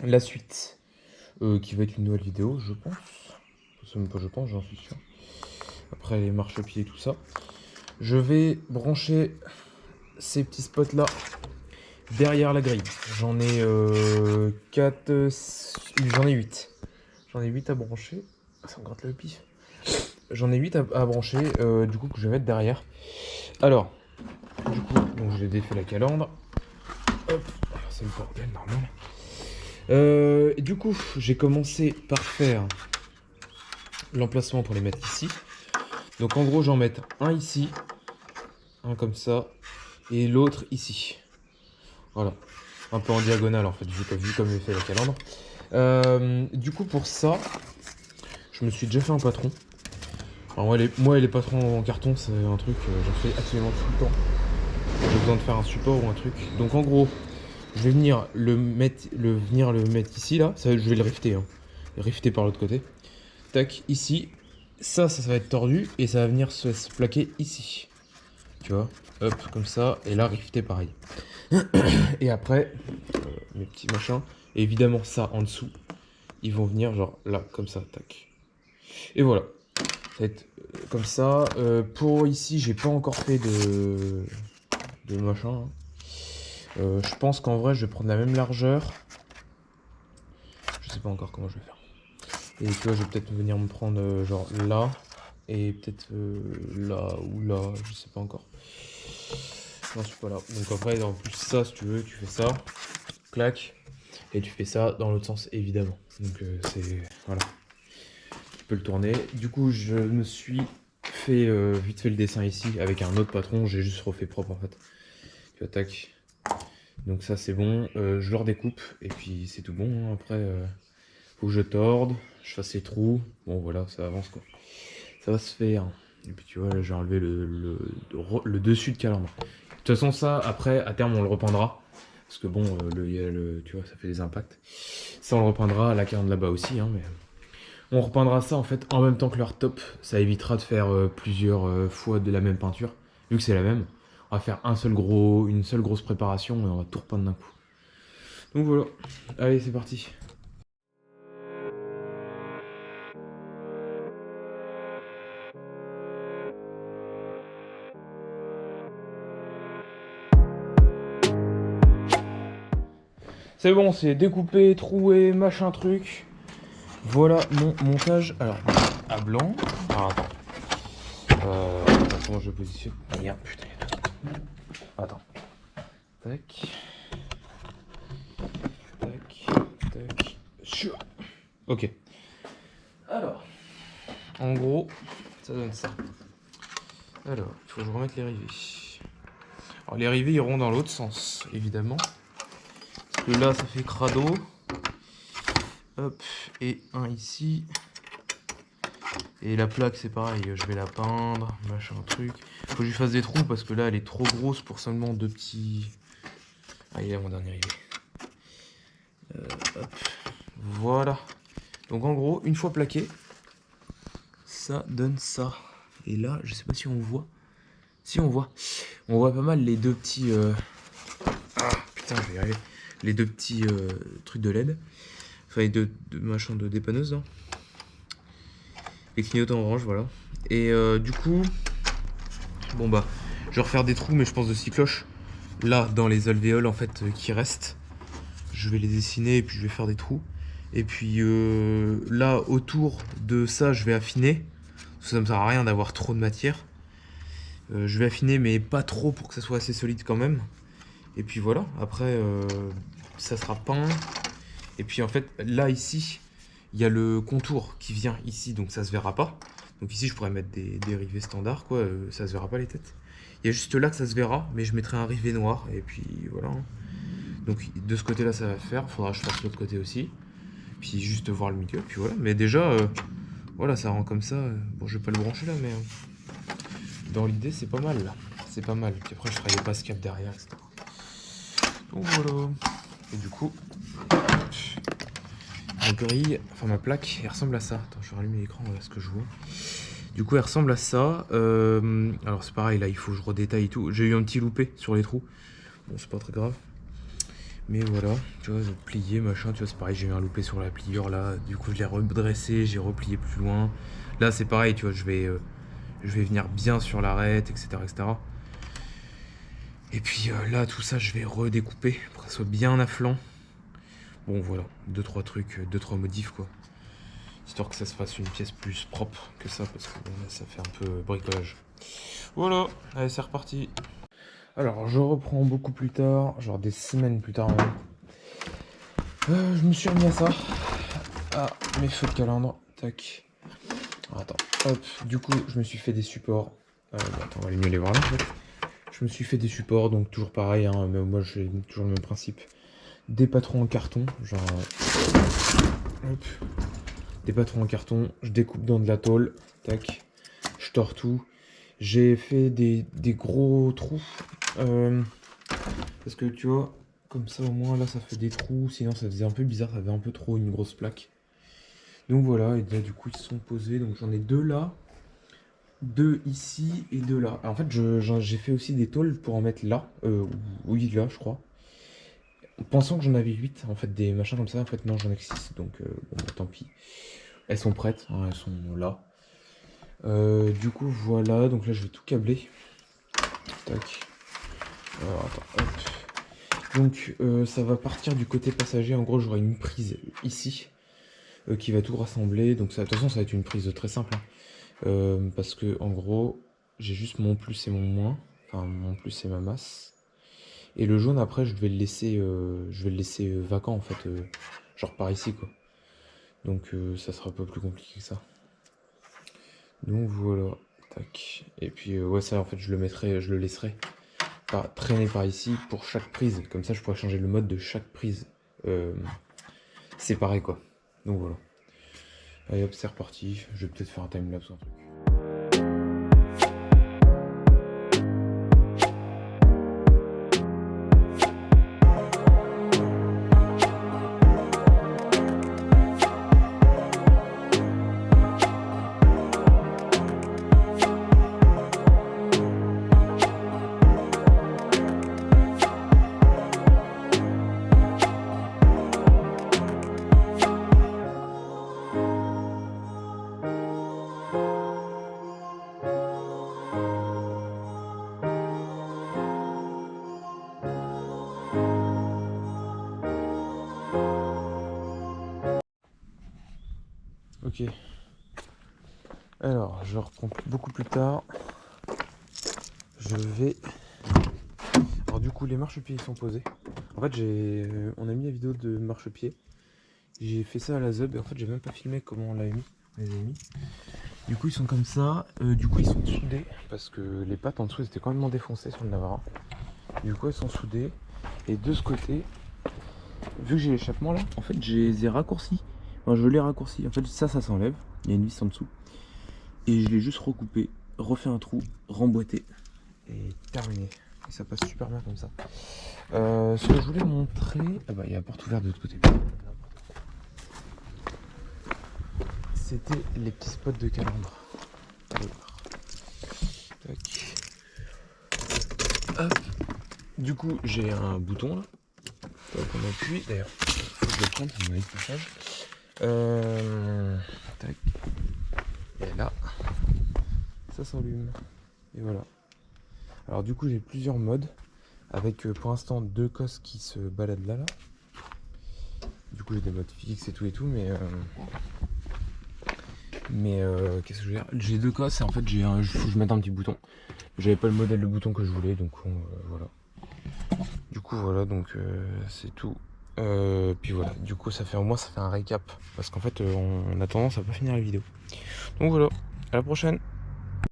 la suite, qui va être une nouvelle vidéo, je pense. C'est même pas je pense, j'en suis sûr. Après les marchepieds et tout ça. Je vais brancher ces petits spots là derrière la grille. J'en ai 4, j'en ai 8. J'en ai 8 à brancher. Ça me gratte le pif. J'en ai 8 à brancher, du coup, que je vais mettre derrière. Alors, du coup, donc j'ai défait la calandre. Hop, c'est le bordel normal. Et du coup, j'ai commencé par faire l'emplacement pour les mettre ici. Donc en gros, j'en mets un ici, un comme ça, et l'autre ici. Voilà, un peu en diagonale en fait, vu comme j'ai fait la calandre. Du coup, pour ça, je me suis déjà fait un patron. Alors moi, les patrons en carton, c'est un truc, j'en fais absolument tout le temps. J'ai besoin de faire un support ou un truc. Donc en gros, je vais venir le mettre ici là. Ça, je vais le rifter, hein. Le rifter par l'autre côté. Tac, ici. Ça va être tordu et ça va venir se plaquer ici. Tu vois, hop, comme ça. Et là, rifter pareil. Et après, mes petits machins. Et évidemment, ça en dessous. Ils vont venir genre là, comme ça, tac. Et voilà. Ça va être comme ça. Pour ici, j'ai pas encore fait de machin, hein. Je pense qu'en vrai, je vais prendre la même largeur. Je sais pas encore comment je vais faire. Et tu vois, je vais peut-être venir me prendre genre là. Et peut-être là ou là, je sais pas encore. Non, je suis pas là. Donc après, en plus, ça, si tu veux, tu fais ça. Clac. Et tu fais ça dans l'autre sens, évidemment. Donc c'est... Voilà. Tu peux le tourner. Du coup, je me suis fait vite fait le dessin ici avec un autre patron. J'ai juste refait propre en fait. Tu attaques. Donc ça c'est bon, je le redécoupe et puis c'est tout bon, hein. Après faut que je torde, je fasse les trous, bon voilà ça avance quoi, ça va se faire. Et puis tu vois là j'ai enlevé le dessus de calandre. De toute façon ça après à terme on le repeindra, parce que bon tu vois ça fait des impacts. Ça on le repeindra, la calandre là-bas aussi, hein, mais on repeindra ça en fait en même temps que le hardtop, ça évitera de faire plusieurs fois de la même peinture, vu que c'est la même. On va faire une seule grosse préparation et on va tout repeindre d'un coup. Donc voilà, allez c'est parti. C'est bon, c'est découpé, troué, machin truc. Voilà mon montage. Alors, à blanc. Alors, attends. Comment je positionne? Merde, putain, il y a tout. Attends. Tac. Tac. Tac. Chou. Ok. Alors, en gros, ça donne ça. Alors, il faut que je remette les rivets. Alors, les rivets iront dans l'autre sens, évidemment. Parce que là, ça fait crado. Hop, et un ici. Et la plaque, c'est pareil, je vais la peindre, machin truc. Faut que je lui fasse des trous parce que là, elle est trop grosse pour seulement deux petits... Ah, il est là mon dernier rivet. Hop, voilà. Donc en gros, une fois plaqué, ça donne ça. Et là, je sais pas si on voit. Si on voit. On voit pas mal les deux petits... Ah, putain, je vais y arriver. Les deux petits trucs de LED. Enfin, les deux machins de dépanneuse, là. Les clignotants orange, voilà. Et du coup, bon bah, je vais refaire des trous, mais je pense de 6 cloches. Là, dans les alvéoles en fait qui restent, je vais les dessiner et puis je vais faire des trous. Et puis là, autour de ça, je vais affiner. Parce que ça me sert à rien d'avoir trop de matière. Je vais affiner, mais pas trop pour que ça soit assez solide quand même. Et puis voilà, après, ça sera peint. Et puis en fait, là, ici, il y a le contour qui vient ici, donc ça se verra pas. Donc ici, je pourrais mettre des rivets standards, quoi, ça se verra pas les têtes. Il y a juste là que ça se verra, mais je mettrai un rivet noir, et puis voilà. Donc de ce côté-là, ça va faire. Faudra que je fasse l'autre côté aussi. Puis juste voir le milieu, puis voilà. Mais déjà, voilà, ça rend comme ça. Bon, je vais pas le brancher là, mais dans l'idée, c'est pas mal, là. C'est pas mal. Puis après, je ferai les passes-cap derrière, etc. Donc voilà. Et du coup, ma grille, enfin ma plaque, elle ressemble à ça. Attends, je vais rallumer l'écran, voilà ce que je vois. Du coup, elle ressemble à ça. Alors c'est pareil, là, il faut que je redétaille tout. J'ai eu un petit loupé sur les trous. Bon, c'est pas très grave. Mais voilà, tu vois, plier, machin, tu vois, c'est pareil, j'ai eu un loupé sur la pliure là. Du coup, je l'ai redressé, j'ai replié plus loin. Là, c'est pareil, tu vois, je vais venir bien sur l'arête, etc., etc. Et puis là, tout ça, je vais redécouper pour que ça soit bien à flanc. Bon, voilà, 2-3 trucs, 2-3 modifs, quoi. Histoire que ça se fasse une pièce plus propre que ça, parce que bon, là, ça fait un peu bricolage. Voilà, allez, c'est reparti. Alors, je reprends beaucoup plus tard, genre des semaines plus tard même. Je me suis remis à ça. Ah, mes feux de calandre. Tac. Attends, hop. Du coup, je me suis fait des supports. Attends, on va mieux les voir là, en fait. Je me suis fait des supports, donc toujours pareil, hein, mais moi j'ai toujours le même principe. Des patrons en carton, genre... hop. Des patrons en carton, je découpe dans de la tôle. Tac. Je tords tout. J'ai fait des gros trous. Parce que tu vois, comme ça au moins là ça fait des trous. Sinon ça faisait un peu bizarre, ça avait un peu trop une grosse plaque. Donc voilà, et là du coup ils sont posés. Donc j'en ai 2 là, 2 ici et 2 là. Alors, en fait j'ai fait aussi des tôles pour en mettre là. Oui là je crois. Pensant que j'en avais 8 en fait, des machins comme ça. En fait non, j'en ai que 6. Donc bon, bah, tant pis. Elles sont prêtes, hein, elles sont là. Du coup voilà, donc là je vais tout câbler. Tac. Alors attends, hop. Donc ça va partir du côté passager. En gros j'aurai une prise ici qui va tout rassembler. Donc ça, de toute façon ça va être une prise très simple, hein. Parce que en gros j'ai juste mon plus et mon moins. Enfin mon plus et ma masse. Et le jaune après je vais le laisser vacant en fait. Genre par ici quoi. Donc ça sera pas plus compliqué que ça. Donc voilà. Tac. Et puis ouais ça en fait je le laisserai traîner par ici pour chaque prise. Comme ça je pourrais changer le mode de chaque prise. Séparé quoi. Donc voilà. Allez hop c'est reparti. Je vais peut-être faire un timelapse ou un truc. Ok. Alors, je reprends beaucoup plus tard. Je vais... Alors du coup, les marchepieds sont posés. En fait, on a mis la vidéo de marchepied. J'ai fait ça à la ZUB et en fait, j'ai même pas filmé comment on l'avait mis. On les a mis. Du coup, ils sont comme ça. Du coup, ils sont soudés parce que les pattes en dessous, elles étaient complètement défoncées sur le Navara. Du coup, elles sont soudées. Et de ce côté, vu que j'ai l'échappement là, en fait, je les ai raccourcis. Enfin, je l'ai raccourci. En fait, ça s'enlève. Il y a une vis en dessous. Et je l'ai juste recoupé, refait un trou, remboîté et terminé. Et ça passe super bien comme ça. Ce que je voulais montrer, ah bah il y a la porte ouverte de l'autre côté. C'était les petits spots de calandre. Allez voir. Tac. Hop. Du coup j'ai un bouton là. Donc on appuie. D'ailleurs, faut que je le prenne, ça me met le passage. Tac. Et là, ça s'allume. Et voilà. Alors du coup j'ai plusieurs modes. Avec pour l'instant 2 cosses qui se baladent là. Du coup j'ai des modes fixes et tout mais qu'est-ce que je veux dire, j'ai 2 cosses et en fait il faut que je mette un petit bouton. J'avais pas le modèle de bouton que je voulais, donc voilà. Du coup voilà, donc c'est tout. Puis voilà, du coup ça fait au moins ça fait un récap parce qu'en fait on a tendance à pas finir la vidéo. Donc voilà, à la prochaine.